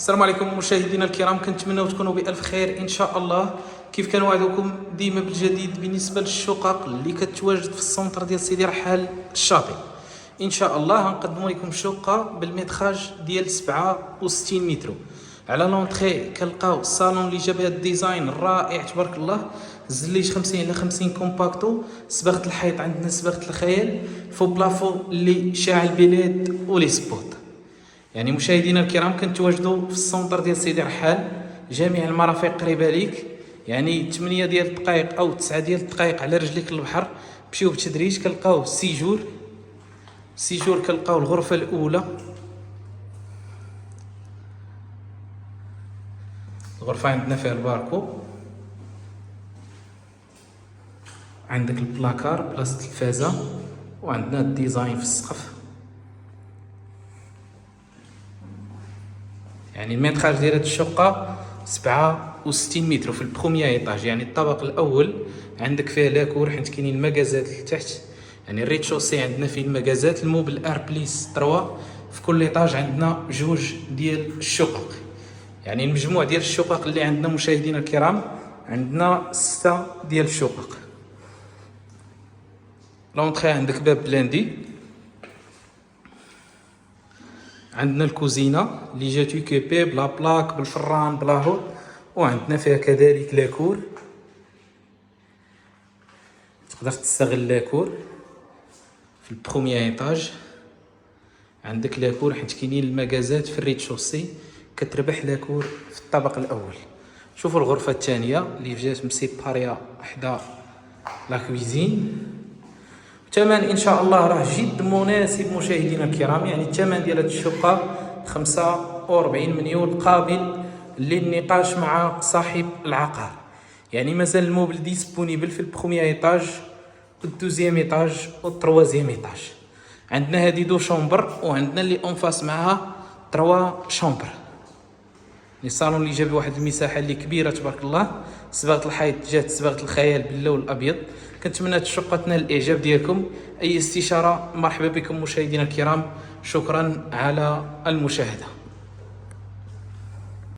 السلام عليكم مشاهدينا الكرام، كنتمنى تكونوا بألف خير إن شاء الله. كيف كنوعدكم ديما بالجديد بالنسبة للشقق اللي كتواجد في السونتر ديال سيدي رحال الشاطئ. إن شاء الله غنقدموا لكم شقة بالمتراج ديال 67 متر. على لونطري كنلقاو الصالون اللي جاب هذا الديزاين الرائع تبارك الله، زليج 50 على 50 كومباكتو، صباغة الحيط عندنا صباغة الخيال، فوق بلافو اللي شاع البلاد ولي سبوت. يعني مشاهدينا الكرام كنتواجدوا في السونتر ديال سيدي رحال، جميع المرافق قريبه ليك، يعني 8 ديال الدقائق او 9 ديال الدقائق على رجليك للبحر. مشيو بالتدريج كنلقاو سيجور كنلقاو الغرفه الاولى، الغرفه عندنا فيها الباركو، عندك البلاكار بلاصه التلفازه، وعندنا الديزاين في السقف. يعني المتراج ديال هاد الشقه 67 متر في البروميير ايطاج، يعني الطابق الاول عندك فيه لاكور حيت كاينين المكازات لتحت. يعني الريد شوسي عندنا فيه المكازات، الموبل ار بليس 3 في كل ايطاج عندنا جوج ديال الشقق. يعني المجموع ديال الشقق اللي عندنا مشاهدينا الكرام عندنا 6 ديال الشقق. لونطري عندك باب بلاندي، عندنا الكوزينه اللي جات يوكيبي بلا بلاك بالفران بلا هو، وعندنا فيها كذلك لاكور، تقدر تستغل لاكور في البروميير ايطاج. عندك لاكور حيت كاينين المكازات في الريد شوسي، كتربح لاكور في الطابق الاول. شوفوا الغرفه الثانيه اللي جات مسيباريه حدا لا كويزين. الثمن ان شاء الله راه جد مناسب مشاهدينا الكرام، يعني الثمن ديال هاد الشقه 45 مليون قابل للنقاش مع صاحب العقار. يعني مازال الموبل ديسپونيبل في البروميير ايطاج والدوزيام ايطاج والتروازيام ايطاج. عندنا هادي دو شومبر، وعندنا اللي اونفاس معها 3 شومبر. الصالون اللي جاب واحد المساحه اللي كبيره تبارك الله، صباغه الحيط جات صباغه الخيال باللون الابيض. كنتمنى هاد الشقه تنال الاعجاب ديالكم. اي استشاره مرحبا بكم مشاهدينا الكرام، شكرا على المشاهده.